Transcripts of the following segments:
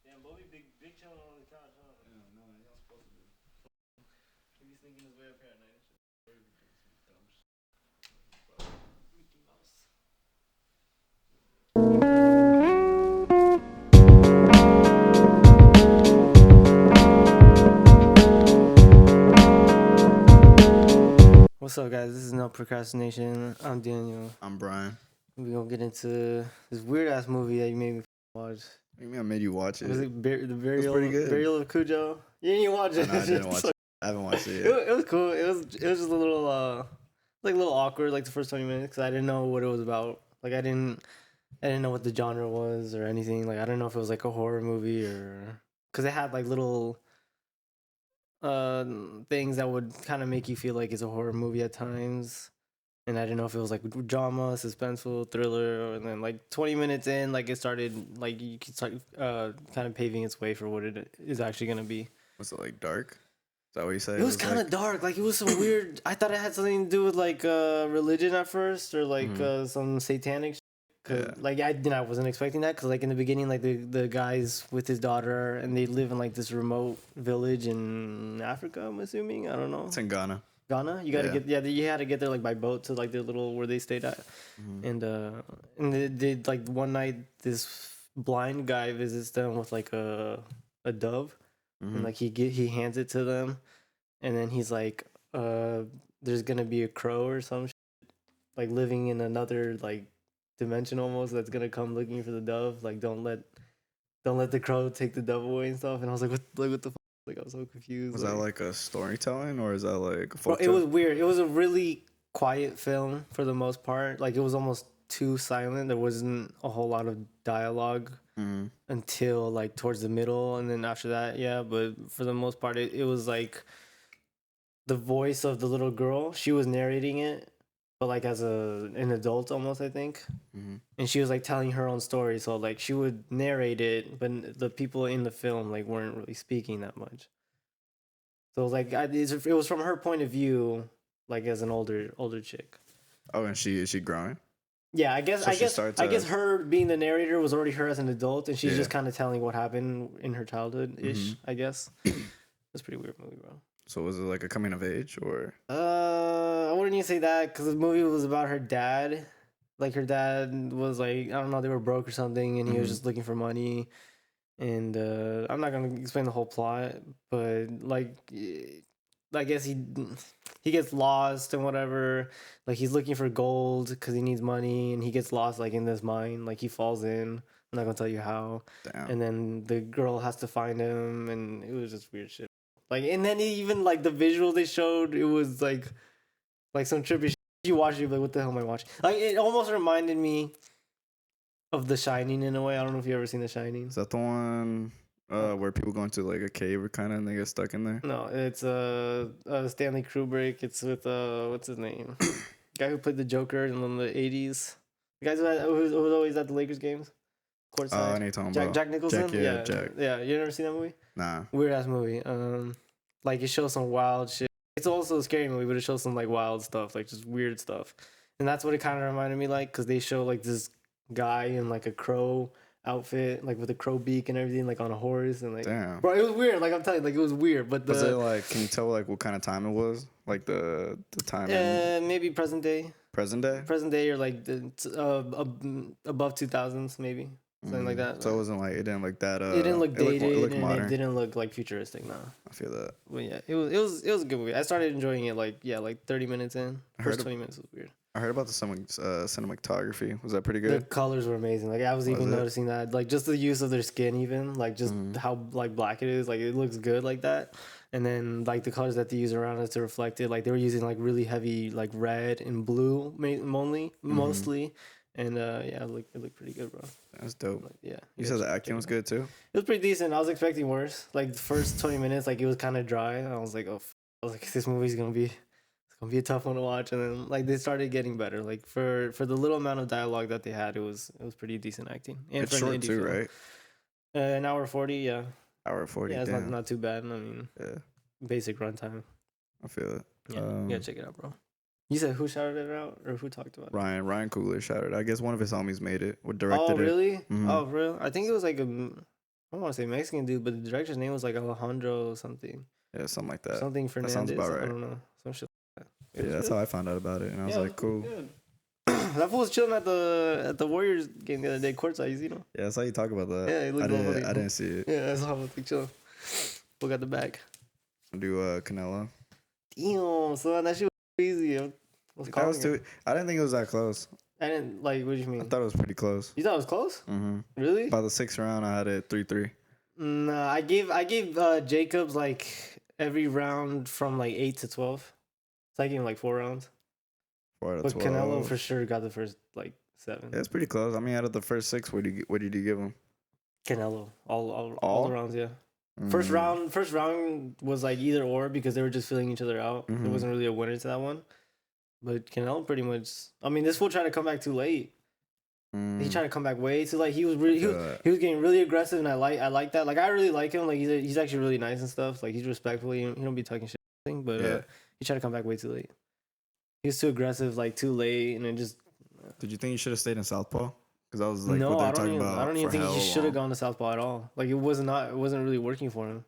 Damn, Bobby, big chilling on the couch, huh? Yeah, no, he's not supposed to be. He's sneaking his way up here at night and shit. Mickey Mouse. What's up, guys? This is No Procrastination. I'm Daniel. I'm Brian. We're gonna get into this weird ass movie that you made me watch. What do you mean I made you watch it? Was it the pretty good. Burial of Kojo? You didn't even watch it. No, I didn't watch it. I haven't watched it yet. It was cool. It was just a little like a little awkward like the first 20 minutes because I didn't know what it was about. Like I didn't know what the genre was or anything. Like I didn't know if it was like a horror movie or because it had like little things that would kind of make you feel like it's a horror movie at times. And I didn't know if it was like drama, suspenseful, thriller, and then like 20 minutes in, like it started like you could start kind of paving its way for what it is actually gonna be. Was it like dark? Is that what you said? It was kind of like... dark. Like it was some weird. I thought it had something to do with like religion at first, or like some satanic. Yeah. Like I wasn't expecting that because like in the beginning, like the guys with his daughter, and they live in like this remote village in Africa. I'm assuming. I don't know. It's in Ghana. Ghana, you gotta get you had to get there like by boat to like the little where they stayed at, and they like one night this blind guy visits them with like a dove, and like he hands it to them, and then he's like, there's gonna be a crow or some shit, like living in another like dimension almost that's gonna come looking for the dove. Like don't let the crow take the dove away and stuff. And I was like, what the. Like I was so confused. Was that like a storytelling or is that like a Bro, it was weird. It was a really quiet film for the most part. Like it was almost too silent. There wasn't a whole lot of dialogue until like towards the middle, and then after that, yeah. But for the most part, it was like the voice of the little girl. She was narrating it, but like as an adult almost, I think. And she was like telling her own story. So like she would narrate it, but the people in the film like weren't really speaking that much. So like it was from her point of view, like as an older chick. Oh, and is she growing? Yeah, I guess her being the narrator was already her as an adult, and she's just kind of telling what happened in her childhood ish. I guess it's a pretty weird movie, bro. So was it like a coming of age or? I wouldn't even say that because the movie was about her dad. Like her dad was like, I don't know, they were broke or something, and he was just looking for money. And I'm not gonna explain the whole plot, but like, I guess he gets lost and whatever. Like he's looking for gold because he needs money, and he gets lost like in this mine. Like he falls in. I'm not gonna tell you how. Damn. And then the girl has to find him, and it was just weird shit. Like, and then even like the visual they showed, it was like some trippy shit. You watch it, you're like, what the hell am I watching? Like it almost reminded me of The Shining in a way. I don't know if you ever seen The Shining. Is that the one where people go into like a cave or kind of and they get stuck in there? No, it's Stanley Kubrick. It's with what's his name? Guy who played the Joker in the 80s. The guy who was always at the Lakers games. Courtside. I know you're talking about Jack Nicholson. Jack. Yeah. You never seen that movie? Nah. Weird ass movie. Like it shows some wild shit. It's also a scary movie, but it shows some like wild stuff, like just weird stuff. And that's what it kind of reminded me like, because they show like this guy in like a crow outfit, like with a crow beak and everything, like on a horse, and like, damn, bro, it was weird. Like I'm telling you, like it was weird. But was it like? Can you tell like what kind of time it was? Like the time? Maybe present day. Present day. Present day, or like above 2000s, maybe something like that. So it wasn't like it didn't look that. It didn't look dated, it looked and modern. it didn't look like futuristic. No, I feel that. But yeah, it was a good movie. I started enjoying it like 30 minutes in. First 20 minutes was weird. I heard about the cinematography. Was that pretty good? The colors were amazing. Like I was even noticing that, like just the use of their skin, even like just how like black it is. Like it looks good like that. And then like the colors that they use around it to reflect it. Like they were using like really heavy like red and blue mostly. And it looked pretty good, bro. That's dope. Like, yeah. You said the acting was good too. It was pretty decent. I was expecting worse. Like the first 20 minutes, like it was kind of dry. I was like, this movie's gonna be a tough one to watch. And then like they started getting better. Like for the little amount of dialogue that they had, it was pretty decent acting. And it's short too, film. Right? An hour 40, yeah. Hour 40. Yeah, it's not too bad. I mean, basic runtime. I feel it. Yeah, check it out, bro. You said who shouted it out or who talked about it? Ryan Coogler shouted it. I guess one of his homies made it or directed it. Oh, really? Oh, real? I think it was like don't want to say Mexican dude, but the director's name was like Alejandro something. Yeah, something like that. Something Fernandez. That sounds about right. I don't know. Some shit like that. Yeah, that's how I found out about it, and I was like, cool. That fool was chilling at the Warriors game the other day, courtside. You know? Yeah, that's how you talk about that. Yeah, I didn't see it. Yeah, that's how I was like chilling. Who got the back? Do Canelo. Damn, son, that shit was crazy. I didn't think it was that close. I didn't like. What do you mean? I thought it was pretty close. You thought it was close? Mm-hmm. Really? By the 6th round, I had it 3-3. Nah, I gave Jacobs like every round from like 8 to 12. So I gave him like 4 rounds. 4 out of but 12. Canelo for sure got the first like 7. Yeah, it's pretty close. I mean, out of the first 6, what did you give him? Canelo, all the rounds, yeah. Mm-hmm. First round was like either or because they were just filling each other out. Mm-hmm. There wasn't really a winner to that one. But Canelo pretty much. I mean, this fool tried to come back too late. He tried to come back way too late. He was getting really aggressive, and I like that. Like I really like him. Like he's actually really nice and stuff. Like he's respectful. He don't be talking shit. But he tried to come back way too late. He was too aggressive, like too late, and it just. Did you think he should have stayed in Southpaw? Because I was like, no, what they're I talking about. I don't even think he should have gone to Southpaw at all. Like it wasn't really working for him.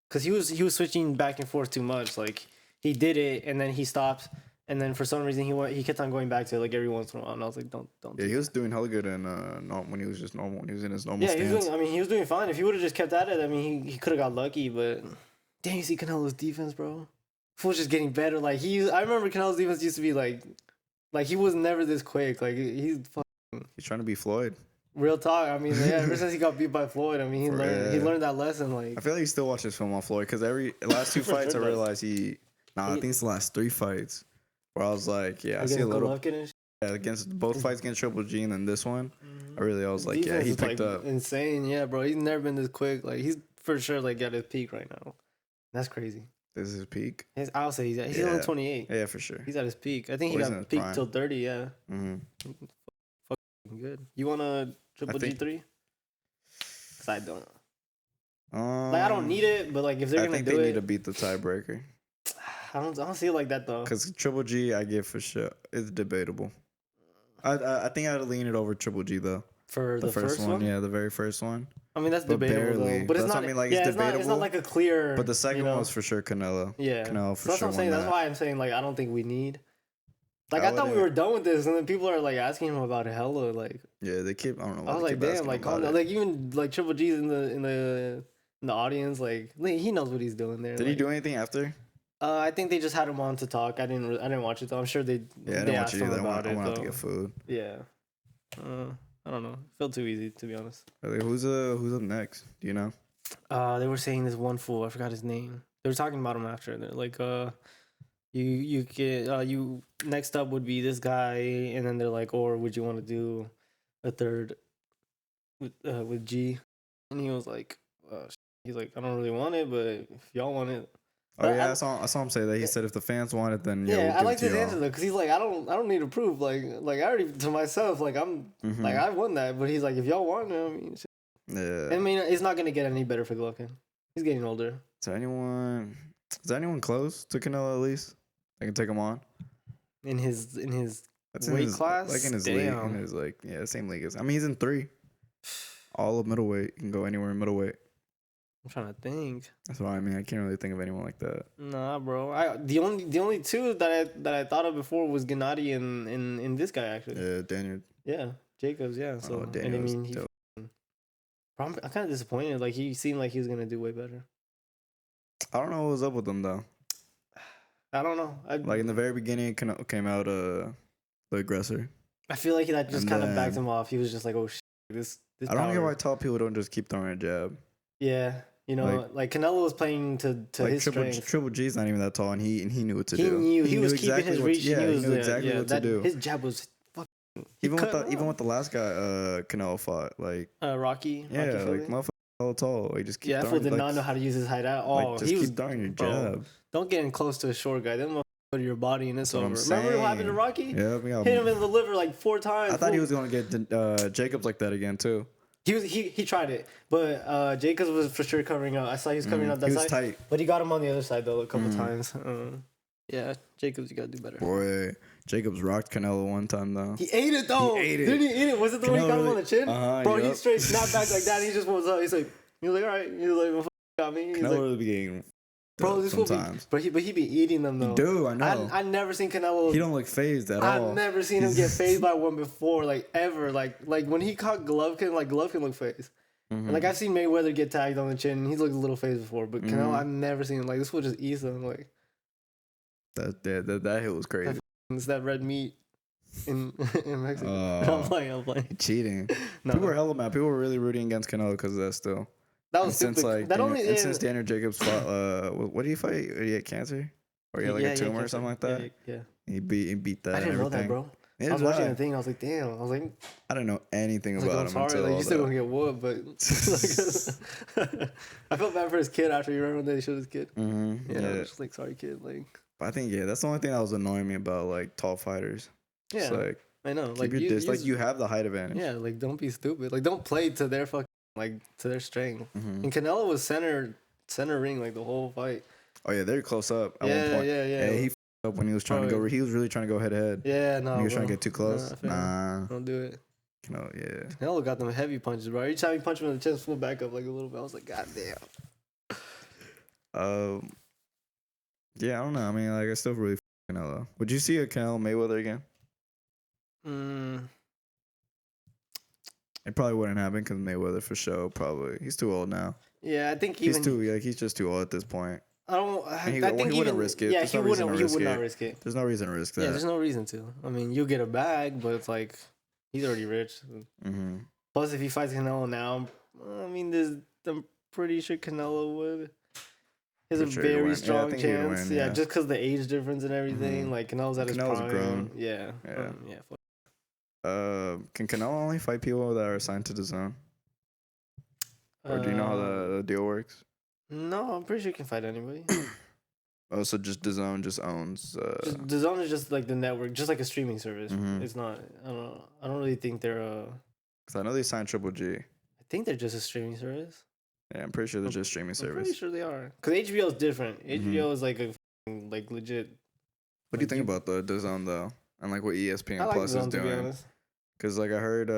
Cause he was switching back and forth too much. Like he did it, and then he stopped. And then for some reason he kept on going back to it like every once in a while, and I was like, don't. Yeah, he was doing hella good in when he was just normal. When he was in his normal stance. He was doing fine. If he would have just kept at it, I mean, he could have got lucky. But dang, you see Canelo's defense, bro. Fool's just getting better. Like I remember Canelo's defense used to be like he was never this quick. Like he's trying to be Floyd. Real talk. I mean, yeah. Ever since he got beat by Floyd, I mean, he learned that lesson. Like I feel like he still watches film on Floyd because last 2 fights I realized I think it's the last 3 fights. Where I was like, I see a little. Against both fights against Triple G and then this one, I was like, he picked up. Insane, yeah, bro. He's never been this quick. Like he's for sure like at his peak right now. That's crazy. This is his peak. I'll say he's only 28. Yeah, for sure. He's at his peak. I think he got peak till 30. Yeah. Mm-hmm. Fucking good. You want a Triple G3? Cause I don't. I don't need it, but like if they're gonna do it, they need to beat the tiebreaker. I don't see it like that though. Because Triple G, I give for sure. It's debatable. I think I'd lean it over Triple G though. For the first one? Yeah, the very first one. I mean that's debatable though. But it's not. It's debatable. It's not like a clear. But the second one was for sure Canelo. Yeah. Canelo for sure. That's what I'm saying. That's why I'm saying like I don't think we need. Like I thought we were done with this, and then people are like asking him about it hella like. Yeah, they keep. I don't know. I was like, damn, like calm down. Like even like Triple G's in the audience, like he knows what he's doing there. Did he do anything after? I think they just had him on to talk. I didn't watch it though. I'm sure they. Yeah, I didn't watch it either. I went out to get food. Yeah. I don't know. Felt too easy to be honest. Who's up next? Do you know? They were saying this one fool. I forgot his name. They were talking about him after. They're like, you next up would be this guy, and then they're like, or would you want to do a third with G? And he was like, he's like, I don't really want it, but if y'all want it. Oh yeah, I saw him say that. He said if the fans want it, then yeah. I like his answer though, because he's like, I don't need to prove. Like I already to myself, like I'm like I won that, but he's like, if y'all want it, I mean, shit. Yeah. I mean, it's not gonna get any better for Golovkin. He's getting older. Is there anyone close to Canelo at least? I can take him on in his weight class, like in his league, in his same league as. I mean, he's in 3. All of middleweight. You can go anywhere in middleweight. I'm trying to think. That's what I mean. I can't really think of anyone like that. Nah, bro. The only 2 that I thought of before was Gennady and this guy actually. Yeah, Daniel. Yeah, Jacobs. Yeah. So and I mean, I'm kind of disappointed. Like he seemed like he was gonna do way better. I don't know what was up with him though. I don't know. Like in the very beginning, came out the aggressor. I feel like that just kind of backed him off. He was just like, oh shit, this. I don't get why tall people don't just keep throwing a jab. Yeah. You know, like Canelo was playing to his strength. Triple G's not even that tall, and he knew what to do. He was keeping his reach. He knew exactly what to do. His jab was fucking. Even with the last guy, Canelo fought Rocky. Yeah, like motherfucker all tall. He just keep that fool did not know how to use his height at all. Just keep throwing your jab. Don't get in close to a short guy. Then go to your body and it's over. Remember what happened to Rocky? Yeah, hit him in the liver like 4 times. I thought he was gonna get Jacobs like that again too. He tried it, but Jacobs was for sure covering up. I saw he was covering up that side. He was tight. But he got him on the other side though a couple times. Yeah, Jacobs, you gotta do better. Boy, Jacobs rocked Canelo one time though. He ate it though. He ate it. Didn't he eat it? Was it the one he got him on the chin? Bro, yep. he straight snapped back like that. And he just was up. He was like, all right. He was like, well, got me. He's Canelo like, really be getting. Bro, this sometimes. But he be eating them though. Dude, I know. I never seen Canelo. He don't look phased at all. I've never seen him get phased by one before, like ever. Like when he caught Golovkin, like Golovkin looked phased. Mm-hmm. And like I've seen Mayweather get tagged on the chin, and he looked a little phased before. But Canelo, I've never seen him like this. Fool just eats them like. That hit was crazy. It's that red meat in Mexico. I'm playing. Cheating. No. People were hella mad. People were really rooting against Canelo because of that still. That was since since Daniel Jacobs fought. What did he fight? Did he had cancer? Or he had like a tumor or something like that? Yeah. He beat that. I didn't know that, bro. I was watching the thing. I was like, damn. I was like, I didn't know anything about him. Sorry, like you still gonna get whooped, but I felt bad for his kid after. You remember when they showed his kid? Mm-hmm. Yeah, I was just like, sorry, kid. Like, I think that's the only thing that was annoying me about like tall fighters. Yeah, just, like I know. Like you have the height advantage. Yeah, like don't be stupid. Like don't play to their to their strength. Mm-hmm. And Canelo was center ring like the whole fight. Oh yeah, they're close up at one point. Yeah. He up when he was trying to go. He was really trying to go head to head. Yeah, no. He was trying to get too close. Nah, don't do it. Canelo got them heavy punches, bro. Every time he punched him in the chest, flew back up like a little bit. I was like, God damn. Yeah, I don't know. I mean, like I still really Canelo. Would you see a Canelo Mayweather again? It probably wouldn't happen because Mayweather for sure. Probably he's too old now. Yeah, I think he's just too old at this point. I think he wouldn't risk it. Yeah, he would not risk it. There's no reason to risk that. Yeah, there's no reason to. I mean, you get a bag, but it's like he's already rich. Mm-hmm. Plus, if he fights Canelo now, I mean, I'm pretty sure Canelo would. He has a very strong chance. Win, just because the age difference and everything. Mm-hmm. Like Canelo's at his prime. Grown. Yeah. Can Canelo only fight people that are assigned to the zone? Or do you know how the deal works? No, I'm pretty sure you can fight anybody. Oh, so just DAZN just owns. DAZN is just like the network, just like a streaming service. Mm-hmm. It's not. I don't know. I don't really think they're Because I know they signed Triple G. I think they're just a streaming service. Yeah, I'm pretty sure they're just streaming service. I'm pretty sure they are. Because HBO is different. HBO is like a legit. What do you think about the DAZN though, and like what ESPN Plus is doing? Because like I heard,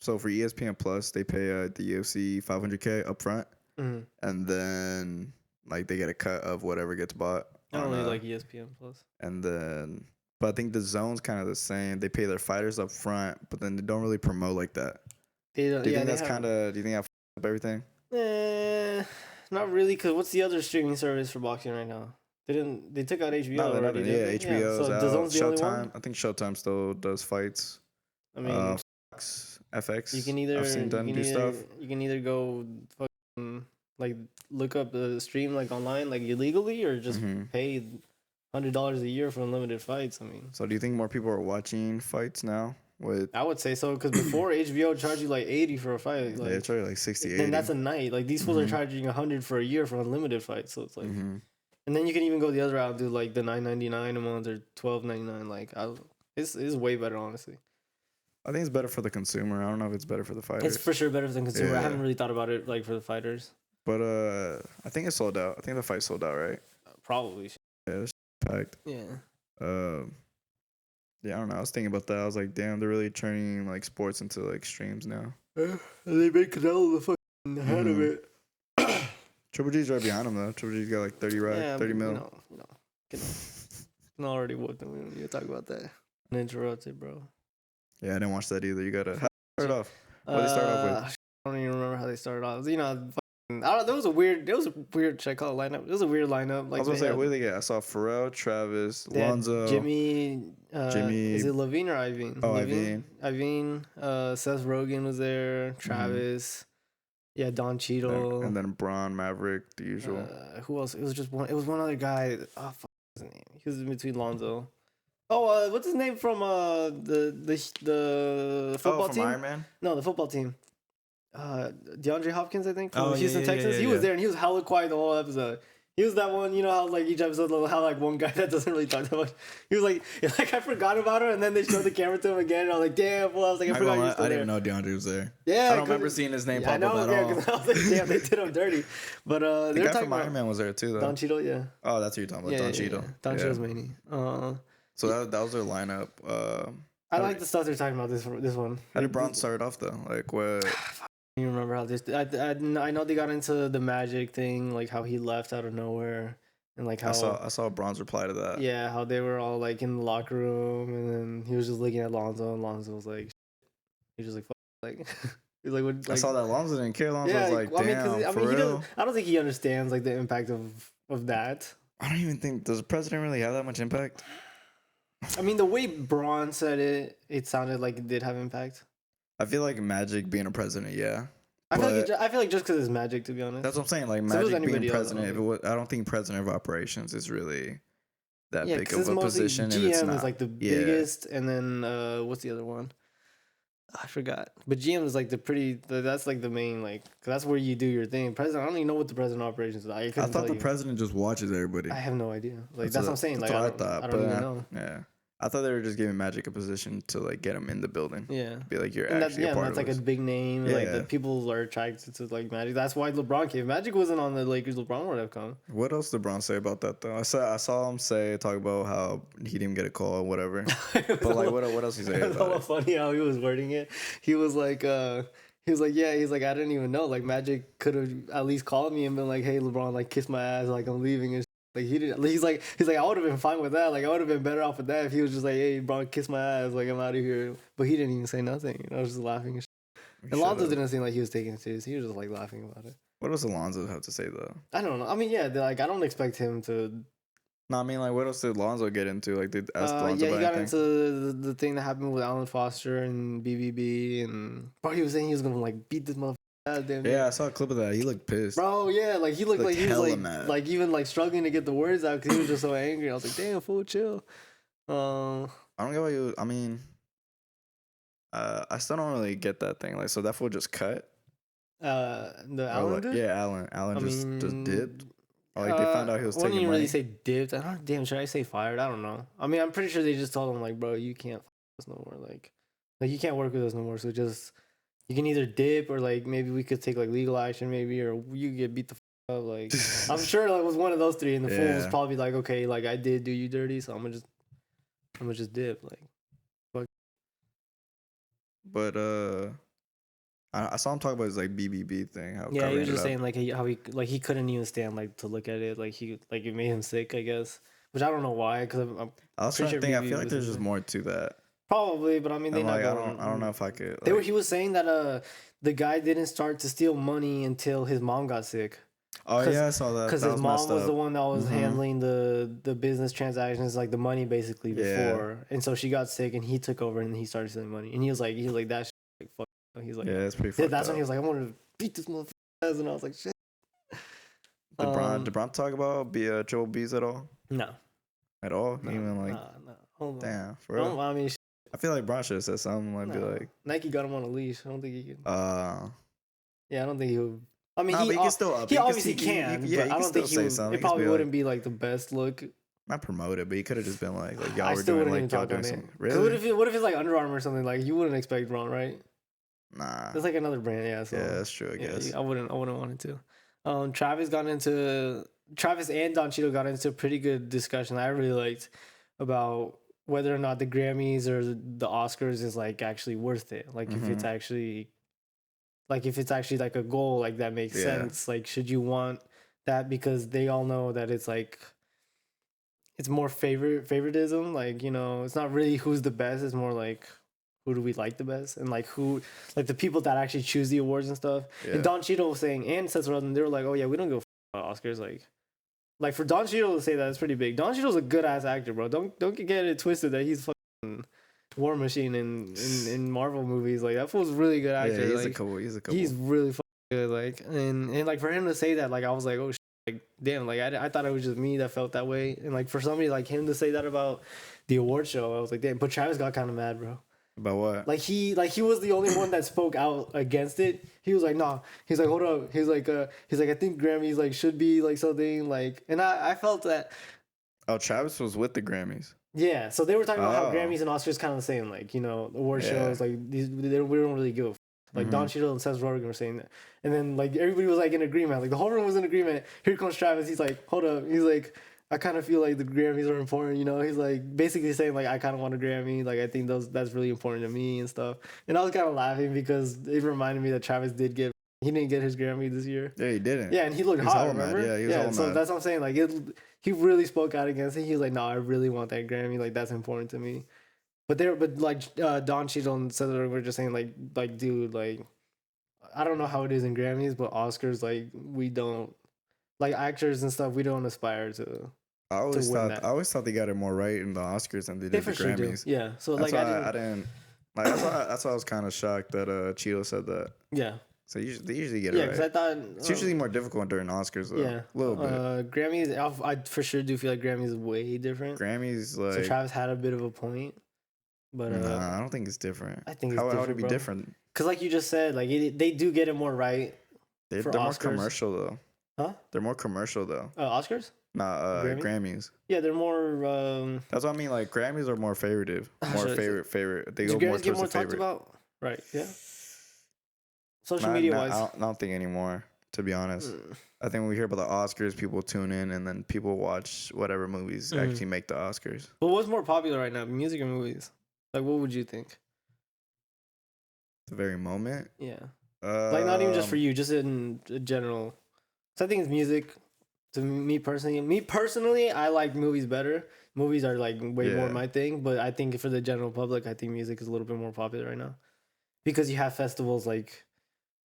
so for ESPN Plus they pay the UFC $500K upfront. Mm-hmm. And then like they get a cut of whatever gets bought. I don't really like ESPN Plus. And then, but I think the zone's kind of the same. They pay their fighters up front, but then they don't really promote like that. Do you think that's kind of? Do you think that up everything? Not really. Cause what's the other streaming service for boxing right now? They took out HBO already. Yeah, HBO's out. Showtime. I think Showtime still does fights. I mean, FX. You can either I've seen them do stuff. You can either go like look up the stream like online like illegally or just pay $100 a year for unlimited fights. I mean, so do you think more people are watching fights now? I would say so because before HBO charged you like $80 for a fight. Like, they charge like $60, $80. And that's a night. Like these fools are charging $100 for a year for unlimited fights. So it's like, and then you can even go the other route and do like the $9.99 a month or $12.99. Like it's way better honestly. I think it's better for the consumer. I don't know if it's better for the fighters. It's for sure better for the consumer. Yeah. I haven't really thought about it like for the fighters. But I think it sold out. I think the fight sold out, right? Probably. Yeah, it's packed. Yeah. Yeah, I don't know. I was thinking about that. I was like, damn, they're really turning like sports into like streams now. And they made Canelo the fucking head of it. Triple G's right behind him though. Triple G's got like 30 mil. No, already whooped them. We don't need to talk about that. Uninterrupted, bro. Yeah, I didn't watch that either. You gotta start off. What did they start off with? I don't even remember how they started off. You know, there was a weird. Should I call it lineup? It was a weird lineup. Like I was gonna say, what did they get? I saw Pharrell, Travis, Lonzo, Jimmy. Is it Levine or Ivine? Oh, Ivine. Seth Rogen was there. Travis. Yeah, Don Cheadle. And then Braun, Maverick, the usual. Who else? It was just one. It was one other guy. Oh, fuck his name. He was in between Lonzo. Oh, what's his name from the football team? Iron Man? No, the football team. DeAndre Hopkins, I think, from Houston, Texas. He was there, and he was hella quiet the whole episode. He was that one, you know how like each episode, how like one guy that doesn't really talk that much. He was like I forgot about him, and then they showed the camera to him again, and I was like, damn, well, I was like, I forgot you were still there. I didn't even know DeAndre was there. Yeah, I don't remember seeing his name pop up at all. Because I was like, damn, they did him dirty. But the guy from Iron Man was there too, though. Don Cheadle, yeah. Oh, that's what you're talking about, Don Cheadle. Don Cheadle's Maney. So that was their lineup. I like the stuff they're talking about this one. How did Braun start off though? Like what? You remember how this? I know they got into the Magic thing, like how he left out of nowhere, and like how I saw Braun's reply to that. Yeah, how they were all like in the locker room, and then he was just looking at Lonzo, and Lonzo was like, he was just like he's like, what, like, I saw that Lonzo didn't care. Lonzo was like, damn, for real. I don't think he understands like the impact of that. I don't even think, does the president really have that much impact? I mean, the way Braun said it sounded like it did have impact. I feel like Magic being a president, yeah. I feel like just because it's Magic, to be honest. That's what I'm saying. Like Magic being president, I don't think president of operations is really that big of a position. GM is like the biggest, and then what's the other one? I forgot. But GM is like that's like the main, like, cause that's where you do your thing. President, I don't even know what the president of operations is. I thought the president just watches everybody. I have no idea. Like that's what I'm saying. Like I don't even know. Yeah. I thought they were just giving Magic a position to like get him in the building. Yeah, be like you're actually a part of that's like a big name. Yeah. Like the people are attracted to like Magic. That's why LeBron came. Magic wasn't on the Lakers. LeBron would have come. What else did LeBron say about that though? I saw him talk about how he didn't get a call or whatever. But like what else he say about it? It was all funny how he was wording it. He was like, I didn't even know. Like Magic could have at least called me and been like, hey LeBron, like kiss my ass, like I'm leaving and. Like he didn't. He's like I would have been fine with that. Like I would have been better off with that if he was just like, "Hey, bro, kiss my ass. Like I'm out of here." But he didn't even say nothing. I was just laughing. And Alonzo didn't seem like he was taking it serious. He was just like laughing about it. What does Alonzo have to say though? I don't know. I mean, yeah, like I don't expect him to. No, I mean, like, what else did Alonzo get into? Like, did ask Alonzo he got into the thing that happened with Alan Foster and BBB, and bro, he was saying he was gonna like beat this motherfucker. Yeah, I saw a clip of that. He looked pissed. Bro, yeah, like he looked like he was like even like struggling to get the words out because he was just so angry. I was like, damn, fool, chill. I don't get why you. I mean, I still don't really get that thing. Like, so that fool just cut. The Alan dude? Yeah, Alan just dipped. Or like they found out he was taking money. I wouldn't really say dipped. Should I say fired? I don't know. I mean, I'm pretty sure they just told him like, bro, you can't f us no more. Like you can't work with us no more. So just. You can either dip or like maybe we could take like legal action maybe or you get beat the f up. Like I'm sure like it was one of those three and the fool was probably like, okay, like I did do you dirty, so I'm gonna just dip like. Fuck. But I saw him talk about his like BBB thing. How he was just saying like how he couldn't even stand like to look at it, like it made him sick, I guess, which I don't know why because I was trying to think. I feel like there's just more to that. Probably, but I mean, I don't know if I could. He was saying that the guy didn't start to steal money until his mom got sick. Oh yeah, I saw that. Because his mom was the one that was handling the business transactions, like the money basically before, and so she got sick, and he took over, and he started stealing money, and he was like that shit, like fuck. He's like, yeah, it's pretty. Fucked that's up. when he was like, I wanted to beat this motherfucker, and I was like, shit. Did Bron talk about Triple B's at all? No. At all? No, even like, no. Hold on. Damn, for real. I mean. I feel like Bron should have said something. Like, be like, Nike got him on a leash. I don't think he can. Yeah, I don't think he would. I mean, he can still up. He obviously can. But I don't think he would. It probably wouldn't be like the best look. Not promoted, but he could have just been like y'all I were still doing wouldn't like even y'all doing something. Really? What if it's like Under Armour or something? Like you wouldn't expect Bron, right? Nah. It's like another brand, yeah. So, yeah, that's true. I guess I wouldn't want it to. Travis and Don Cheadle got into a pretty good discussion I really liked about whether or not the Grammys or the Oscars is like actually worth it. Like if it's actually like a goal like that makes sense. Like should you want that because they all know that it's like it's more favoritism. Like, you know, it's not really who's the best. It's more like who do we like the best and like who like the people that actually choose the awards and stuff. Yeah. And Don Cheadle was saying and Seth Rogen, they were like, oh yeah, we don't go about Oscars. Like for Don Cheadle to say that, it's pretty big. Don Cheadle's a good ass actor, bro. Don't get it twisted that he's fucking War Machine in Marvel movies. Like that fool's a really good actor. Yeah, he's a couple. He's really fucking good. Like and like for him to say that, like I was like, oh shit, like damn, like I thought it was just me that felt that way. And like for somebody like him to say that about the award show, I was like, damn. But Travis got kind of mad, bro. About what? Like he was the only one that spoke out against it. He was like, nah. He's like, hold up. He's like, I think Grammys like should be like something like. And I felt that. Oh, Travis was with the Grammys. Yeah, so they were talking about how Grammys and Oscars kind of the same. Like, you know, award shows like these. We don't really go. Like Don Cheadle and Seth Rogen were saying that, and then like everybody was like in agreement. Like the whole room was in agreement. Here comes Travis. He's like, hold up. He's like, I kind of feel like the Grammys are important, you know. He's like basically saying like I kind of want a Grammy, like I think that's really important to me and stuff. And I was kind of laughing because it reminded me that Travis he didn't get his Grammy this year. Yeah, he didn't. Yeah, and he looked hot. Remember? Mad. Yeah, he was all so mad. that's what I'm saying. Like he really spoke out against it. He was like, no, I really want that Grammy. Like that's important to me. But Don Cheadle and Cedric were just saying like dude, like I don't know how it is in Grammys, but Oscars, like we don't, like actors and stuff, we don't aspire to. I always thought they got it more right in the Oscars than they did the Grammys. Yeah, so that's like I didn't. Like that's why I was kind of shocked that Cheeto said that. Yeah. So they usually get it right. Yeah, because I thought it's usually more difficult during Oscars though. Yeah, a little bit. Grammys, I for sure do feel like Grammys is way different. Grammys like so Travis had a bit of a point, but nah, I don't think it's different. I think it's different. How would it be different? Because like you just said, like they do get it more right. They're more commercial though. Huh? They're more commercial though. Oscars? Nah, Grammys. Yeah, they're more. That's what I mean. Like Grammys are more favoritive, more favorite. They go more towards the favorite. About? Right. Yeah. Social media wise, I don't think anymore. To be honest, I think when we hear about the Oscars, people tune in and then people watch whatever movies actually make the Oscars. But what's more popular right now, music or movies? Like, what would you think? The very moment. Yeah. Like not even just for you, just in general. So I think it's music. To me personally, I like movies better. Movies are like way more my thing, but I think for the general public, I think music is a little bit more popular right now because you have festivals like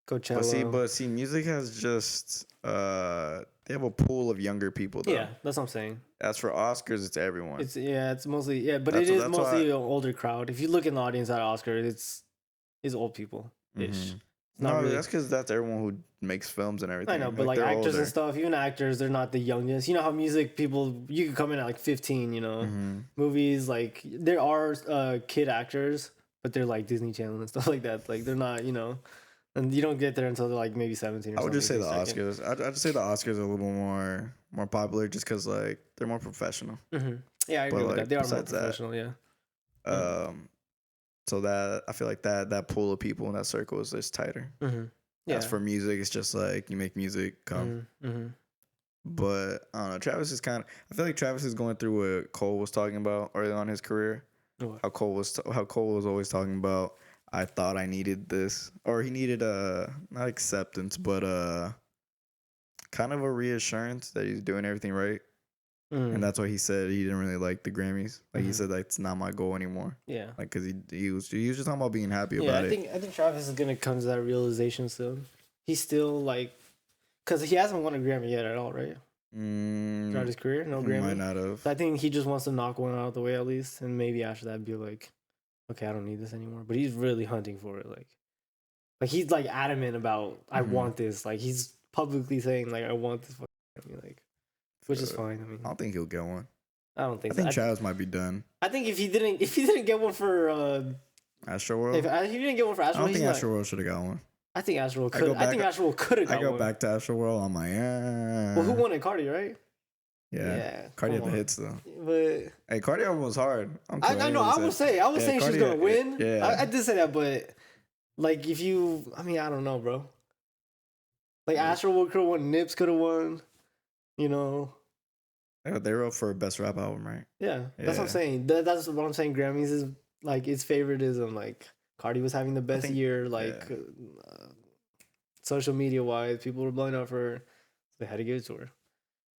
Coachella. But see, music has just they have a pool of younger people though. Yeah, that's what I'm saying. As for Oscars, it's everyone. It's mostly but it is mostly an older crowd. If you look in the audience at Oscars, it's old people ish. Mm-hmm. No, really. That's because that's everyone who makes films and everything. I know, but like actors older. And stuff, even actors, they're not the youngest. You know how music people, you can come in at like 15, you know. Movies, like, there are kid actors, but they're like Disney Channel and stuff like that. Like, they're not, you know, and you don't get there until they're like maybe 17 or something. I would just say the Oscars. I'd just say the Oscars are a little more popular just because, like, they're more professional. Yeah, I agree with that. They are more professional, yeah. So that I feel like that pool of people in that circle is just tighter. Yeah. As for music, it's just like you make music come. But I don't know. Travis is I feel like Travis is going through what Cole was talking about early on in his career. What? How Cole was always talking about. I thought I needed this, or he needed not acceptance, but kind of a reassurance that he's doing everything right. And that's why he said he didn't really like the Grammys. Like he said, that's not my goal anymore. Yeah, like because he was just talking about being happy about it. I think Travis is gonna come to that realization soon. He's still like, because he hasn't won a Grammy yet at all, right? Throughout his career, no Grammy. Might not have. So I think he just wants to knock one out of the way at least, and maybe after that be like, okay, I don't need this anymore. But he's really hunting for it, like he's like adamant about I want this. Like he's publicly saying like I want this Grammy, like. Which is fine. I mean, I don't think he'll get one. I don't think. I think Travis might be done. I think if he didn't get one for Astroworld, if he didn't get one for Astroworld, I don't think Astroworld should have got one. I think Astroworld could. I think Astroworld could have got one. I go back to Astroworld. I'm like, Well, who won it? Cardi, right? Yeah. Cardi had the hits though. But hey, Cardi album was hard. I know. I was saying she's gonna win. Yeah, I did say that, but like if you, I mean, I don't know, bro. Like Astroworld could have won. Nips could have won. You know. They were up for best rap album, right? Yeah, that's what I'm saying. That's what I'm saying. Grammys is like it's favoritism. Like Cardi was having the best year. Like social media wise, people were blowing up for her. They had to give it to her.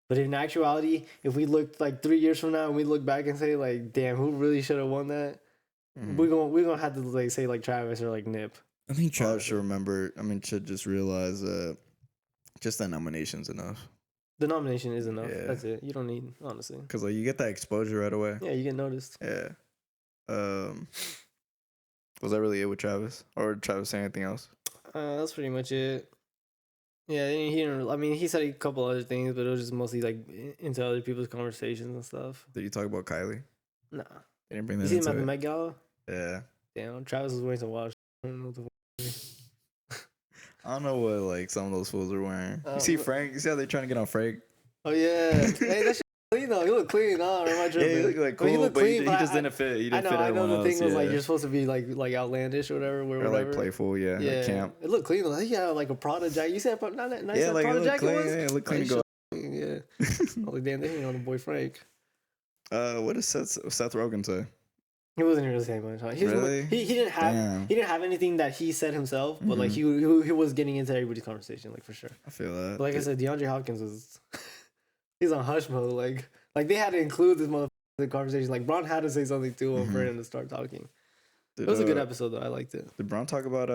But in actuality, if we looked like 3 years from now and we look back and say like, damn, who really should have won that? We're gonna have to like say like Travis or like Nip. I think Travis should remember. I mean, should just realize just that nomination's enough. The nomination is enough. Yeah. That's it. You don't need, honestly. Because like you get that exposure right away. Yeah, you get noticed. Yeah. Was that really it with Travis? Or did Travis say anything else? That's pretty much it. Yeah, he said a couple other things, but it was just mostly like into other people's conversations and stuff. Did you talk about Kylie? Nah. They didn't bring that into it. You see him at the Met Gala? Yeah. Damn, Travis was wearing some watch. I don't know what the I don't know what like some of those fools are wearing. You see Frank? You see how they're trying to get on Frank? Oh yeah. Hey, that shit clean though. He look clean, huh? Or am I tripping? Yeah, he looked like cool, but clean, he just didn't fit. He didn't fit everyone else. I know the thing was like you're supposed to be like outlandish or whatever. Or like playful, yeah. Like camp. It looked clean. Like, yeah, like a Prada jacket. You said nice Prada jacket was? Yeah, it looked clean to go. Yeah. Like, damn, they ain't on the boy Frank. What does Seth Rogen say? He wasn't really saying much. Huh? Really? He didn't have anything that he said himself, but like he was getting into everybody's conversation, like for sure. I feel that. But like I said, DeAndre Hopkins was he's on hush mode. Like they had to include this motherfucker in the conversation. Like Braun had to say something to him for him to start talking. It was a good episode though. I liked it. Did Braun talk about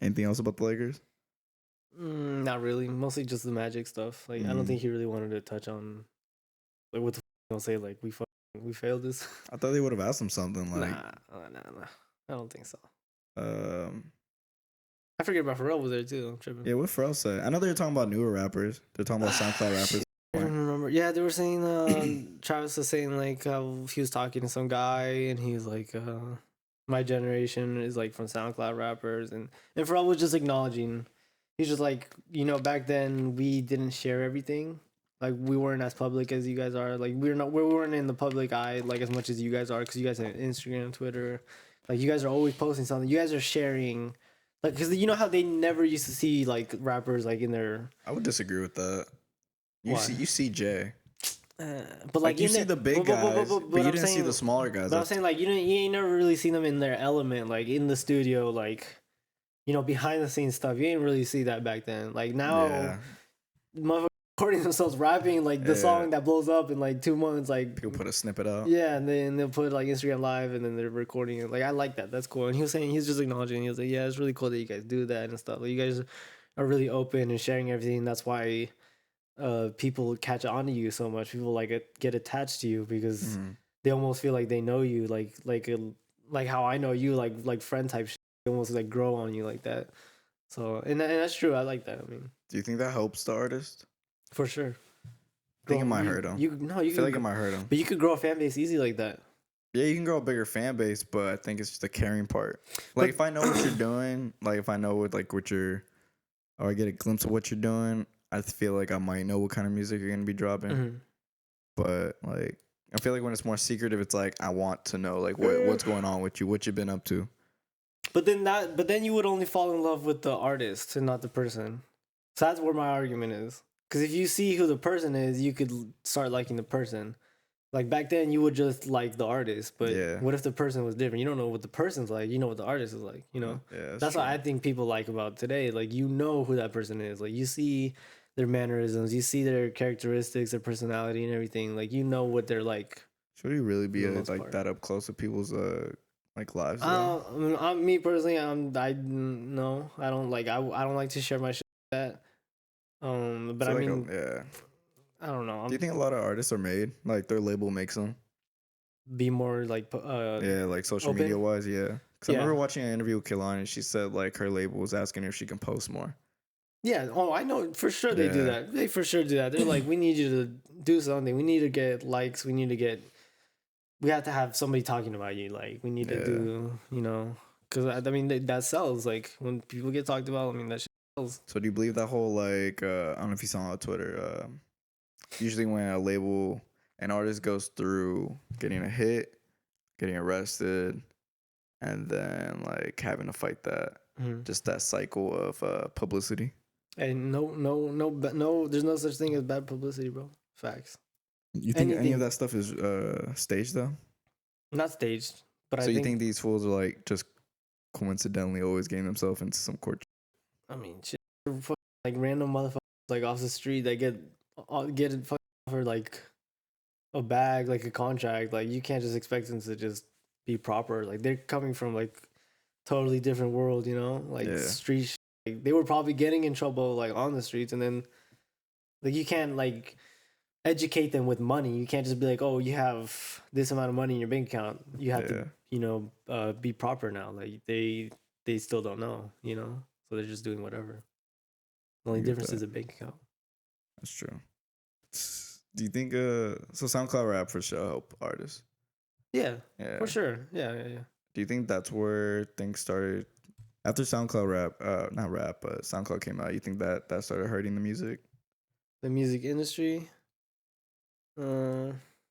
anything else about the Lakers? Not really. Mostly just the Magic stuff. Like I don't think he really wanted to touch on like what the gonna say. Like we failed this. I thought they would have asked him something like. Nah. I don't think so. I forget about Pharrell was there too. I'm tripping. Yeah, what Pharrell said? I know they were talking about newer rappers. They're talking about SoundCloud rappers. I don't remember. Yeah, they were saying Travis was saying like he was talking to some guy and he was like, my generation is like from SoundCloud rappers, and Pharrell was just acknowledging. He's just like, back then we didn't share everything. Like we weren't as public as you guys are. Like we weren't in the public eye like as much as you guys are, because you guys have Instagram, Twitter. Like you guys are always posting something. You guys are sharing. Like, because you know how they never used to see like rappers like in their. I would disagree with that. You see Jay. But like you see the big guys, but you didn't see the smaller guys. But I'm saying like you ain't never really seen them in their element, like in the studio, like behind the scenes stuff. You ain't really see that back then. Like now, motherfuckers recording themselves rapping like the song that blows up in like 2 months. Like people put a snippet out. Yeah, and then they'll put like Instagram Live, and then they're recording it. Like I like that. That's cool. And he was saying he's just acknowledging. He was like, yeah, it's really cool that you guys do that and stuff. Like you guys are really open and sharing everything. That's why people catch on to you so much. People like get attached to you because they almost feel like they know you, like how I know you, like friend type shit. They almost like grow on you like that. So and that's true. I like that. I mean, do you think that helps the artist? For sure. I think it might hurt him. I feel like it might hurt him. But you could grow a fan base easy like that. Yeah, you can grow a bigger fan base, but I think it's just the caring part. Like if I know what you're doing, like if I know what you're, or I get a glimpse of what you're doing, I feel like I might know what kind of music you're gonna be dropping. But like I feel like when it's more secretive, it's like I want to know like what's going on with you, what you've been up to. But then you would only fall in love with the artist and not the person. So that's where my argument is. Because if you see who the person is, you could start liking the person. Like back then, you would just like the artist. But what if the person was different? You don't know what the person's like. You know what the artist is like. Yeah, that's what I think people like about today. Like you know who that person is. Like you see their mannerisms, you see their characteristics, their personality, and everything. Like you know what they're like. Should you really be that up close to people's like lives? Me personally, I don't like. I don't like to share my shit like that. But I mean, I don't know. Do you think a lot of artists are made like their label makes them be more like like social open? media wise? Yeah, because I remember watching an interview with Kehlani and she said like her label was asking her if she can post more. Yeah. Oh, I know for sure they do that. They for sure do that. They're like, we need you to do something. We need to get likes. We have to have somebody talking about you. Like we need to do, because I mean that sells. Like when people get talked about, I mean that shit sells. So do you believe that whole like I don't know if you saw on Twitter? Usually when a label, an artist goes through getting a hit, getting arrested, and then like having to fight that, just that cycle of publicity. And no, there's no such thing as bad publicity, bro. Facts. You think any of that stuff is staged though? Not staged, but so you think these fools are like just coincidentally always getting themselves into some court? I mean, shit, like random motherfuckers like off the street that get offered like a bag, like a contract. Like you can't just expect them to just be proper. Like they're coming from like totally different world, like street shit. Like, they were probably getting in trouble like on the streets, and then like you can't like educate them with money. You can't just be like, oh, you have this amount of money in your bank account. You have to, be proper now. Like they still don't know, so they're just doing whatever. The only difference is a bank account. That's true. Do you think so SoundCloud rap for sure help artists? Yeah, for sure. Yeah. Do you think that's where things started after SoundCloud rap? Not rap, but SoundCloud came out. You think that started hurting the music industry?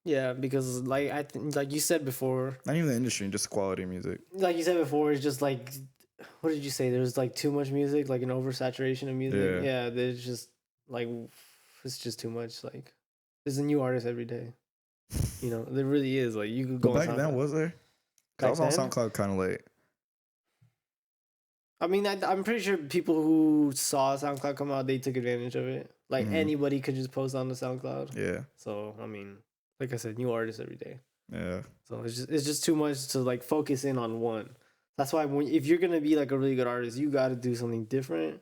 Yeah, because like like you said before, not even the industry, just quality music. Like you said before, it's just like, what did you say? There's like too much music, like an oversaturation of music. Yeah, there's just like it's just too much. Like, there's a new artist every day. You know, there really is. Like, you could go. But back then, was there? I was on SoundCloud kind of late. I mean, I'm pretty sure people who saw SoundCloud come out, they took advantage of it. Like, anybody could just post on the SoundCloud. Yeah. So, I mean, like I said, new artists every day. Yeah. So it's just too much to like focus in on one. That's why if you're gonna be like a really good artist, you got to do something different.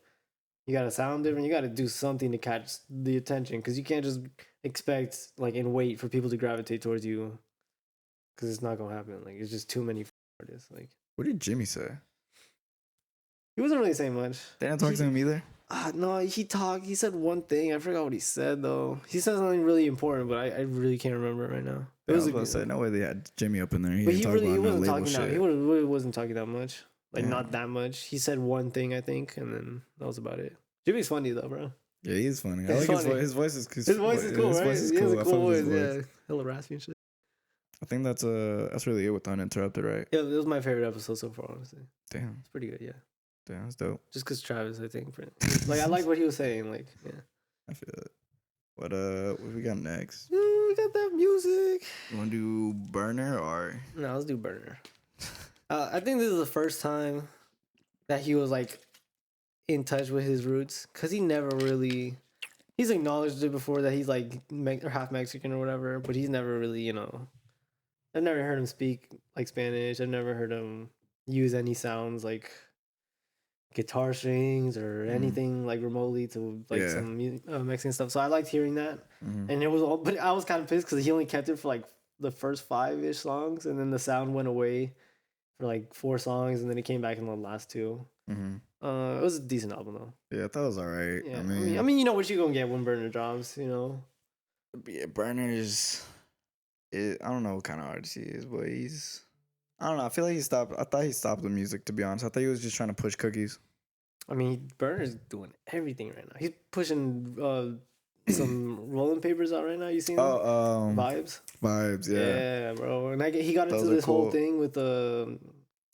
You got to sound different. You got to do something to catch the attention, because you can't just expect like and wait for people to gravitate towards you, because it's not gonna happen. Like, it's just too many artists. Like, what did Jimmy say? He wasn't really saying much. They didn't talk to him either? No, he said one thing. I forgot what he said, though. He said something really important, but I really can't remember it right now. I was going to say, no way they had Jimmy up in there. But he wasn't talking that. He really wasn't talking that much. Like, not that much. He said one thing, I think, and then that was about it. Jimmy's funny, though, bro. Yeah, he's funny. I like funny. His voice is cool. His voice is cool, right? He has a cool voice, yeah. Hella raspy and shit. I think that's really it with Uninterrupted, right? Yeah, it was my favorite episode so far, honestly. Damn. It's pretty good, yeah. Damn, that's dope. Just because Travis, I think. Like, I like what he was saying, like, yeah. I feel it. What we got next? We got that music. You want to do Burner or? No, let's do Burner. I think this is the first time that he was, like, in touch with his roots, because he never really... He's acknowledged it before that he's, like, half Mexican or whatever, but he's never really, you know... I've never heard him speak, like, Spanish. I've never heard him use any sounds, like... guitar strings or anything like remotely to like some Mexican stuff. So I liked hearing that, and it was all. But I was kind of pissed because he only kept it for like the first 5-ish songs, and then the sound went away for like 4 songs, and then it came back in the last 2. It was a decent album though. Yeah, I thought it was alright. Yeah, I mean, you know what you gonna get when Burner drops, you know. Yeah, Burner is. I don't know what kind of artist he is, but he's. I don't know. I feel like he stopped. I thought he stopped the music, to be honest. I thought he was just trying to push cookies. I mean, Burner's doing everything right now. He's pushing some rolling papers out right now. You seen them? Vibes? Vibes, yeah. Yeah, bro. And he got into this whole thing with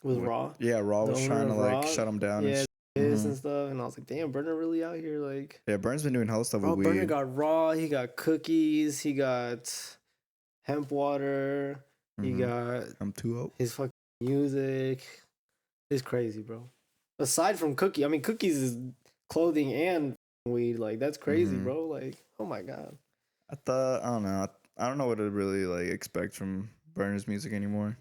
Raw. Yeah, Raw was trying to like shut him down. Yeah, and stuff. And I was like, damn, Burner really out here. Like, yeah, Burner's been doing hell stuff with weed. Burner got Raw. He got cookies. He got hemp water. He got his fucking music. It's crazy, bro. Aside from Cookie, I mean, Cookies is clothing and weed. Like, that's crazy, bro. Like, oh my God. I don't know. I don't know what to really like expect from Burner's music anymore.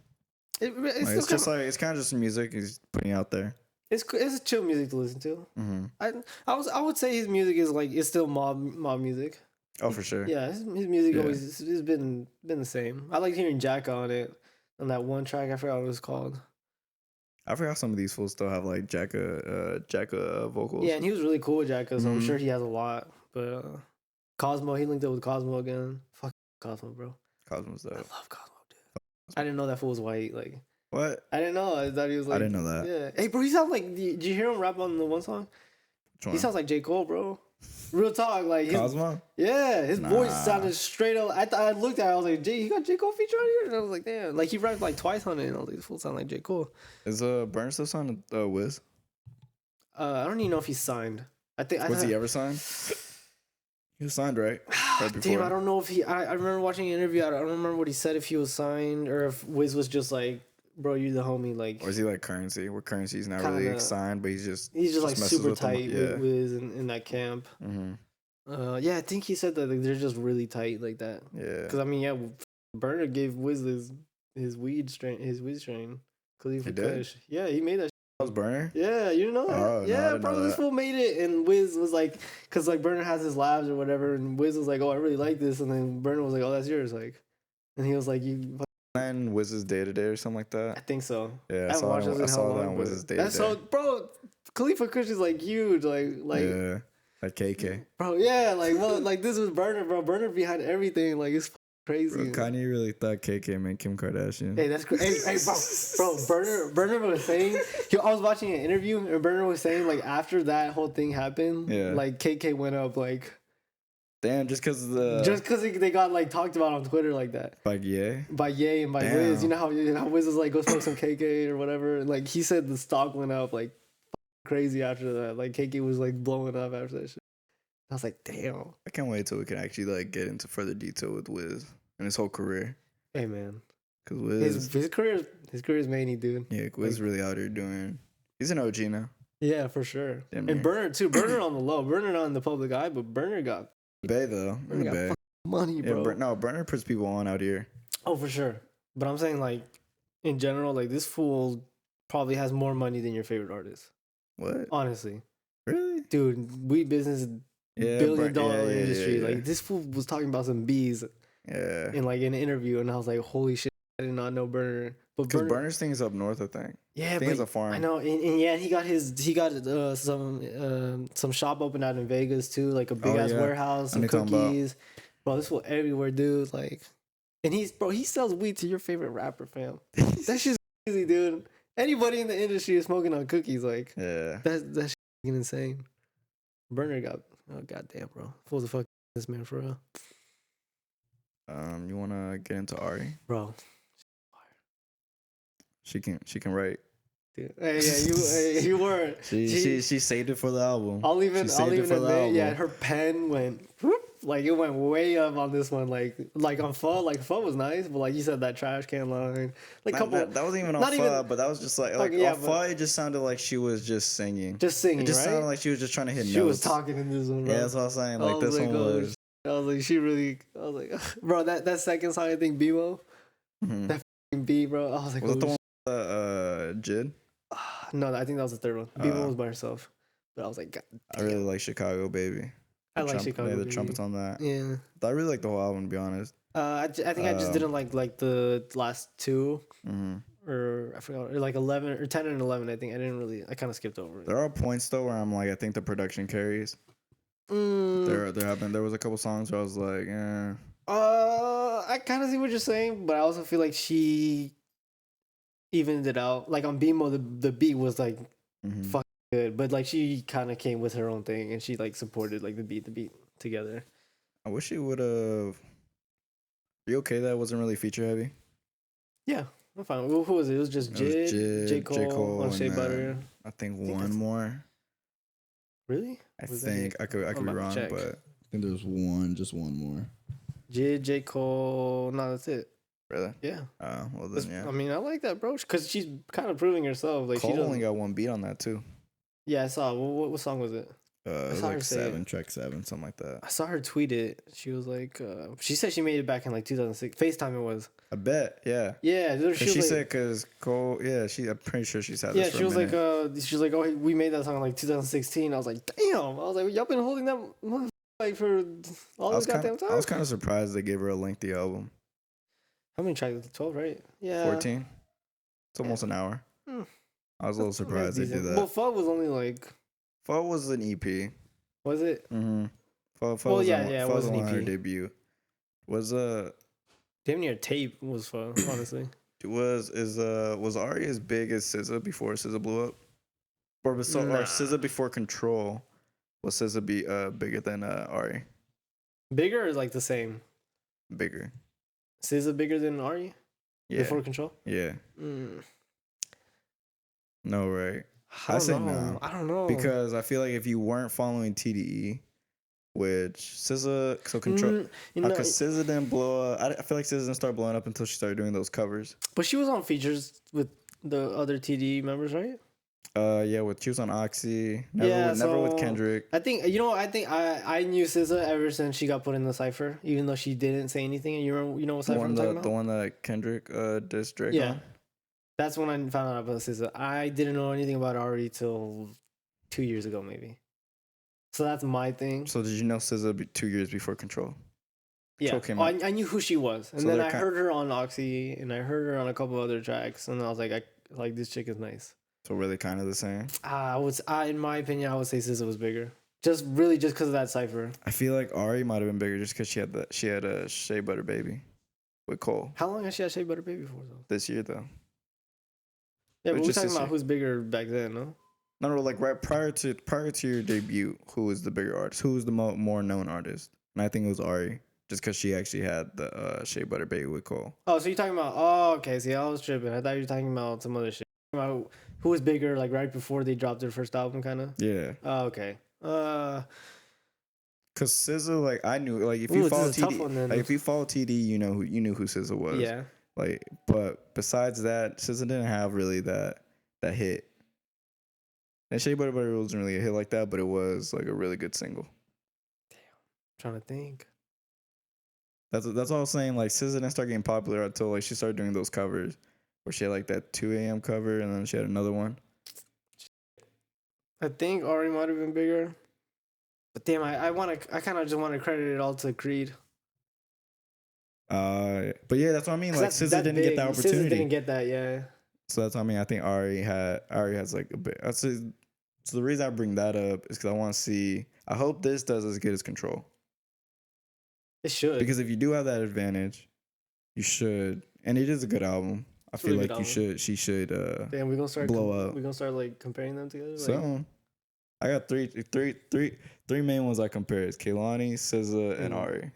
It's just like it's kind of just music he's putting out there. It's chill music to listen to. I would say his music is still mob music. Oh, for sure. Yeah, his music always has been the same. I like hearing Jacka on it, on that one track. I forgot what it was called. I forgot some of these fools still have like Jacka vocals. Yeah, and he was really cool with Jacka, so I'm sure he has a lot. But Cosmo, he linked up with Cosmo again. Fuck Cosmo, bro. Cosmo's dope. I love Cosmo, dude. I didn't know that fool was white. Like, what? I didn't know. I thought he was like. I didn't know that. Yeah. Hey, bro, he sounds like. Did you hear him rap on the one song? He sounds like J. Cole, bro. Real talk, like Cosmo. Yeah, his voice sounded straight up. I looked at it, I was like, he got J. Cole feature on here, and I was like, damn, like he rapped like twice on it, and I was like, this fool sound like J. Cole. Is Burner still signed Wiz? I don't even know if he's signed. Was he ever signed? He was signed, right? Damn, I don't know if he. I remember watching an interview. I don't remember what he said, if he was signed or if Wiz was just like, bro, you the homie, like. Or is he like Currency? Where Currency's not really signed, but he's just like super tight with Wiz in that camp. Yeah, I think he said that like, they're just really tight like that. Yeah. Because I mean, yeah, Burner gave Wiz his weed strain, Khalifa Kush. Yeah, he made that. That was Burner? Yeah, you know that? Oh, yeah, no, bro, this fool made it, and Wiz was like, because like Burner has his labs or whatever, and Wiz was like, oh, I really like this, and then Burner was like, oh, that's yours, like, and he was like, you. And Wiz's Day to Day or something like that. I think so. Yeah, I saw that on Wiz's Day to Day. So, bro, Khalifa Kush is like huge, like yeah, like KK. Bro, yeah, like well, like this was Burner, bro. Burner behind everything, like it's crazy. Bro, Kanye really thought KK meant Kim Kardashian. Hey, that's crazy. Hey, bro, Burner was saying. I was watching an interview, and Burner was saying like after that whole thing happened, like KK went up like. Damn, just because they got like talked about on Twitter like that. By Ye and by Wiz. You know how Wiz is like go smoke some KK or whatever. And, like he said the stock went up like crazy after that. Like KK was like blowing up after that shit. I was like, damn. I can't wait till we can actually like get into further detail with Wiz and his whole career. Hey man, because Wiz his career is many, dude. Yeah, Wiz really out here doing. He's an OG now. Yeah, for sure. And Burner too. Burner on the low. Burner not in the public eye, but Burner got Bay though. In the Bay. Money, bro. Yeah, Burner puts people on out here. Oh, for sure. But I'm saying like in general, like this fool probably has more money than your favorite artist. What? Honestly. Really? Dude, weed business, billion-dollar industry. Yeah. Like this fool was talking about some bees. Yeah. In like an interview, and I was like, holy shit, I did not know Burner. But Burner's thing is up north, I think. Yeah, but it's a farm. I know, and yeah, he got some shop open out in Vegas too, like a big ass warehouse, some cookies. Bro, this fool everywhere, dude. Like, and he sells weed to your favorite rapper, fam. That shit's crazy, dude. Anybody in the industry is smoking on cookies, like, yeah, that's insane. Burner got, oh goddamn, bro, fool's a fucking this man for real. You wanna get into Ari, bro? She can write. Dude. Hey, yeah, you were. She saved it for the album. I'll even admit, yeah, her pen went whoop, like it went way up on this one. Like on Pho, like Pho was nice, but like you said, that trash can line, like that wasn't even on Pho, but that was just like yeah, on Pho, it just sounded like she was just singing. It just sounded like she was just trying to hit notes. She was talking in this one, bro. Yeah, that's what I was saying. Like this one was. I was like, bro, that second song, I think Bebo, that fucking B, bro. I was like, was it the one with Jid? No, I think that was the third one. Bebo was by herself, but I was like, God damn. I really like Chicago Baby. I like Chicago Baby. The trumpets on that. Yeah, I really like the whole album, to be honest. I think I just didn't like the last two, or I forgot, or like 11 or 10 and 11. I think I kind of skipped over it. There are points though where I'm like, I think the production carries. There was a couple songs where I was like, I kind of see what you're saying, but I also feel like she evened it out. Like on BMO, the beat was like fucking good, but like she kind of came with her own thing, and she like supported like the beat together. I wish she would have. Are you okay that it wasn't really feature heavy? Yeah, I'm fine. Who was it? It was just Jid, J. Cole, on Shea Butter. I think one more. Really? I think I could be wrong, but I think there's just one more. J. Cole. No, that's it. Really? Yeah. Well then, yeah. I mean, I like that, bro, because she's kind of proving herself. Like Cole only got one beat on that too. Yeah, I saw. What song was it? It was like track 7, something like that. I saw her tweet it. She was like, she said she made it back in like 2006. FaceTime it was. I bet, yeah. Yeah, she said because Cole, yeah, I'm pretty sure she's had this for a minute. She was like, oh, we made that song in like 2016. I was like, damn. I was like, y'all been holding that like for all this goddamn time. I was kind of surprised they gave her a lengthy album. How many tracks? 12, right? Yeah. 14. It's almost an hour. I was a little surprised they did that. Well, Pho was only like. Pho was an EP. Was it? Mm-hmm. Pho it was an EP. Her debut. Was damn near tape was Pho, honestly. Was Ari as big as SZA before SZA blew up? Or SZA before Control? Was SZA bigger than Ari? Bigger or like the same? Bigger. SZA bigger than Ari? Yeah. Before Control? Yeah. No, right? I say no. I don't know. Because I feel like if you weren't following TDE, which SZA, so Control, because SZA didn't blow up. I feel like SZA didn't start blowing up until she started doing those covers. But she was on features with the other TDE members, right? Yeah, she was on Oxy. Never with Kendrick. I think I knew SZA ever since she got put in the cipher, even though she didn't say anything. And you know what cipher I'm talking about? The one that Kendrick dissed Drake on? That's when I found out about SZA. I didn't know anything about Ari till 2 years ago, maybe. So that's my thing. So did you know SZA 2 years before Control? Yeah, I knew who she was, and then I heard her on Oxy, and I heard her on a couple other tracks, and I was like, this chick is nice. So really, kind of the same. In my opinion, I would say SZA was bigger, just because of that cipher. I feel like Ari might have been bigger just because she had a Shea Butter Baby with Cole. How long has she had Shea Butter Baby for though? This year though. Yeah, but we're talking about who's bigger back then, no? No, like right prior to your debut, who was the bigger artist? Who was the more known artist? And I think it was Ari, just because she actually had the Shea Butter Baby with Cole. Oh, so you're talking about? Oh, okay. See, I was tripping. I thought you were talking about some other shit. About who was bigger, like right before they dropped their first album, kind of. Yeah. Oh, okay. Cause SZA, like I knew, like if you follow TD, like if you follow TD, you knew who SZA was. Yeah. Like, but besides that, SZA didn't have really that hit. And Shea Butter Butter wasn't really a hit like that, but it was like a really good single. Damn, I'm trying to think. That's all I was saying. Like SZA didn't start getting popular until like she started doing those covers, where she had like that 2 a.m. cover, and then she had another one. I think Ari might have been bigger, but damn, I kind of just want to credit it all to Creed. But yeah, that's what I mean. Like SZA didn't get that opportunity. SZA didn't get that, yeah. So that's what I mean. I think Ari has like a bit. So the reason I bring that up is because I want to see. I hope this does as good as Control. It should. Because if you do have that advantage, you should. And it is a good album. I feel like you should. She should. Damn, we're gonna start blow up. We're gonna start like comparing them together. Like, so I got three main ones I compare. It's Kehlani, SZA, and Ari.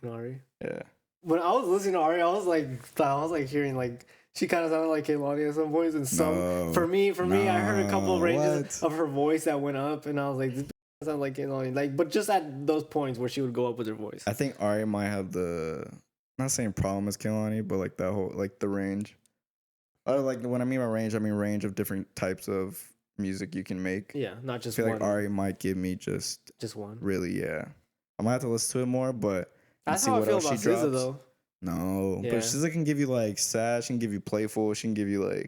Yeah. When I was listening to Ari, I was like hearing like she kind of sounded like Kehlani at some points, and some for me, I heard a couple of ranges of her voice that went up, and I was like, this sounds like Kehlani, like, but just at those points where she would go up with her voice. I think Ari might have not saying problem as Kehlani, but like that whole like the range. Like when I mean by range, I mean range of different types of music you can make. Yeah, not just I feel one. like Ari might give me just one. Really, yeah. I might have to listen to it more, but that's how I feel about SZA though. No, yeah. But SZA can give you like sad. She can give you playful. She can give you a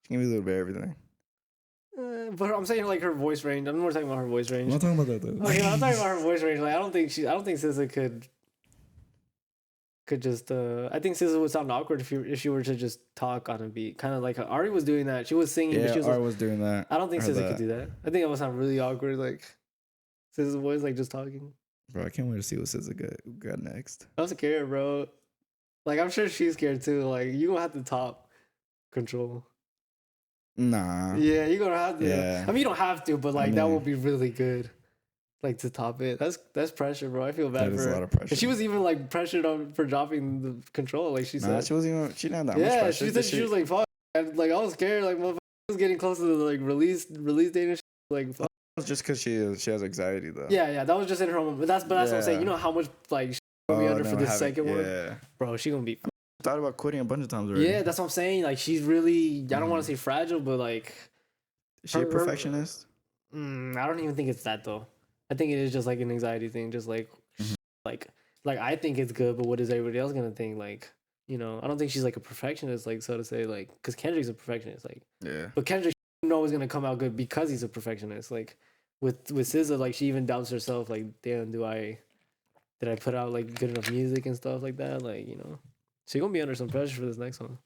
little bit of everything. But I'm saying like her voice range. I'm more talking about her voice range. I'm not talking about that though. Okay, I'm talking about her voice range. Like I don't think SZA could just. I think SZA would sound awkward if she were to just talk on a beat, kind of like how Ari was doing that. She was singing. Yeah, but she was Ari was doing that. I don't think SZA could do that. I think it would sound really awkward, like SZA's voice, like just talking. Bro, I can't wait to see what SZA got next. I'm scared, bro. Like I'm sure she's scared too. Like you gonna have to top Control. Nah. Yeah, you're gonna have to. Yeah. I mean, you don't have to, but like that will be really good. Like to top it. That's pressure, bro. I feel bad for her. That is a lot of pressure. She was even like pressured for dropping the Control. Like she said. She wasn't even. She didn't have that much pressure. Yeah, she said she was like, fuck. Like I was scared. Like motherfucker was getting close to the like release date and shit. Like fuck. It's just because she has anxiety though. Yeah, that was just in her moment. But that's what I'm saying. You know how much like gonna be under for this second one? Yeah. Bro, she gonna be. Thought about quitting a bunch of times already. Yeah, that's what I'm saying. Like she's really. I don't want to say fragile, but like. Is she a perfectionist? I don't even think it's that though. I think it is just like an anxiety thing. Just like, like I think it's good, but what is everybody else gonna think? Like, I don't think she's like a perfectionist, like so to say, like because Kendrick's a perfectionist, like. Yeah. But Kendrick knows gonna come out good because he's a perfectionist, like. With SZA, like she even doubts herself, like, damn, did I put out like good enough music and stuff like that, like she's gonna be under some pressure for this next one.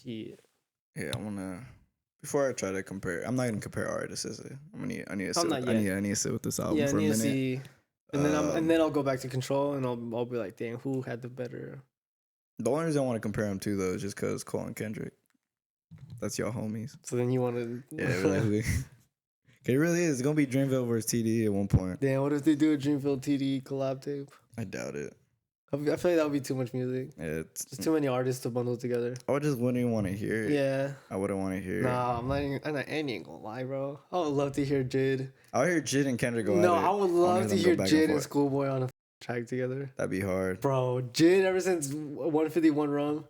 Yeah, I wanna. Before I try to compare, I'm not gonna compare Ari to SZA. I need to sit with this album for a minute. See, and then I'll go back to Control and I'll be like, damn, who had the better? The only reason I want to compare them to though is just because Cole and Kendrick. That's y'all homies. So then you want to? Yeah, really. It really is. It's gonna be Dreamville versus TD at one point. Damn, what if they do a Dreamville TD collab tape? I doubt it. I feel like that would be too much music. Yeah, it's just too many artists to bundle together. I just wouldn't even want to hear it. Yeah. I wouldn't want to hear it. Nah, I ain't gonna lie, bro. I would love to hear Jid. I would hear Jid and Kendrick go at it. No, I would love to hear Jid and Schoolboy on a track together. That'd be hard. Bro, Jid ever since 151 Rum.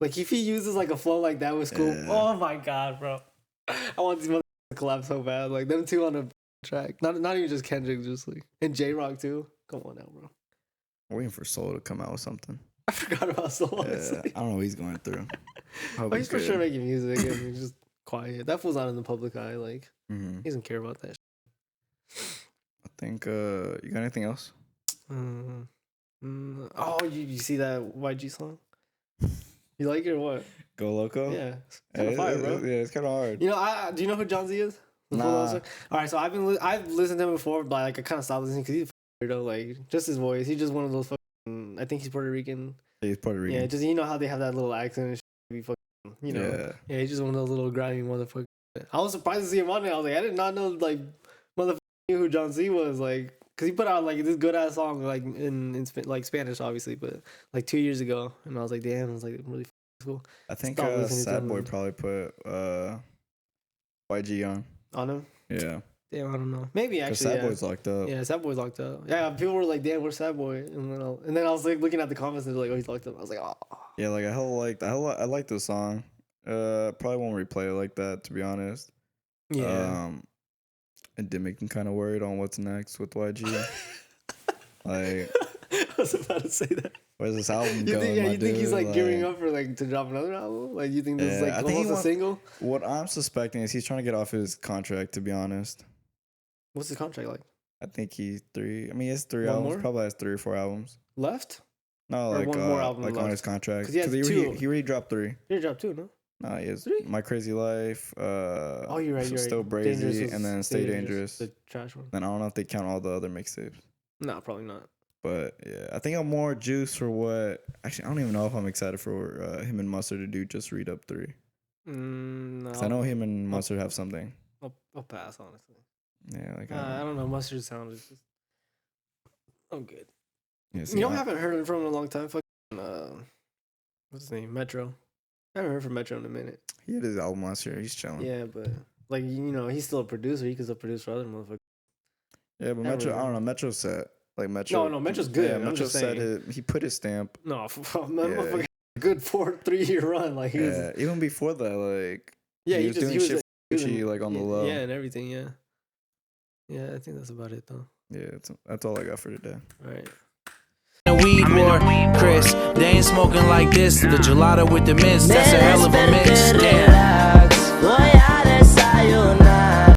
Like, if he uses like a flow like that with School, oh my God, bro. I want these motherfuckers to collab so bad. Like, them two on a track. Not even just Kendrick, just like. And J-Rock too. Come on now, bro. I'm waiting for Soul to come out with something. I forgot about Soul. Yeah, I don't know what he's going through. He's for sure making music and he's just quiet. That fool's not in the public eye. Like, he doesn't care about that shit. I think, you got anything else? Oh, you see that YG song? You like it or what? Go Loco? Yeah. It's kind of fire, bro. Yeah, it's kind of hard. Do you know who John Z is? Nah. All right, so I've listened to him before, but like I kind of stopped listening because he's weirdo. Like, just his voice. He's just one of those fucking. I think he's Puerto Rican. Yeah, he's Puerto Rican. Yeah, just how they have that little accent and shit. Fucking, Yeah, he's just one of those little grimy motherfuckers. I was surprised to see him on there. I was like, I did not know like motherfucker knew who John Z was. Like, cause he put out like this good ass song like in like Spanish obviously, but like 2 years ago, and I was like, damn, it's like really cool. I think Sad Boy probably put YG on him. Yeah. Damn, I don't know. Maybe actually. Sad Boy's locked up. Yeah, Sad Boy's locked up. Yeah, people were like, "Damn, where's Sad Boy?" And then I was like looking at the comments and they're like, "Oh, he's locked up." I was like, "Oh." Yeah, like I like this song. Probably won't replay it like that, to be honest. Yeah. It did make me kind of worried on what's next with YG. Like, I was about to say that. Where's this album going? You think he's like gearing up for like to drop another album? Like, you think this is like almost a single? What I'm suspecting is he's trying to get off his contract. To be honest, what's his contract like? I think he has 3 albums. More? Probably has 3 or 4 albums left. No, like one more album like on his contract. Because he already dropped 3. He already dropped 2, no? No, he has 3? My Crazy Life. Oh, you're right. Still Brazy, and then Stay Dangerous. The trash one. Then I don't know if they count all the other mixtapes. No, probably not. But yeah, I think I'm more juiced for what. Actually, I don't even know if I'm excited for him and Mustard to do just Read Up 3. No. I know him and Mustard have something. I'll pass, honestly. Yeah, like I don't know. Mustard's sound is just. I'm good. Yeah, I haven't heard from him in a long time. What's his name? Metro. I haven't heard from Metro in a minute. He had his album last year. He's chilling. Yeah, but like he's still a producer. He could still produce for other motherfuckers. Yeah, but Metro, I don't know. Metro's set. Like Metro. No, Metro's good. Yeah, Metro said he put his stamp. No, motherfucker, good 3-year run. Like he was. Even before that, like he was doing shit for Gucci, like on the low. Yeah, and everything. Yeah. Yeah, I think that's about it though. Yeah, that's all I got for today. All right. Weed war, Chris. They ain't smoking like this. The gelato with the mints, that's a hell of a mix. Damn.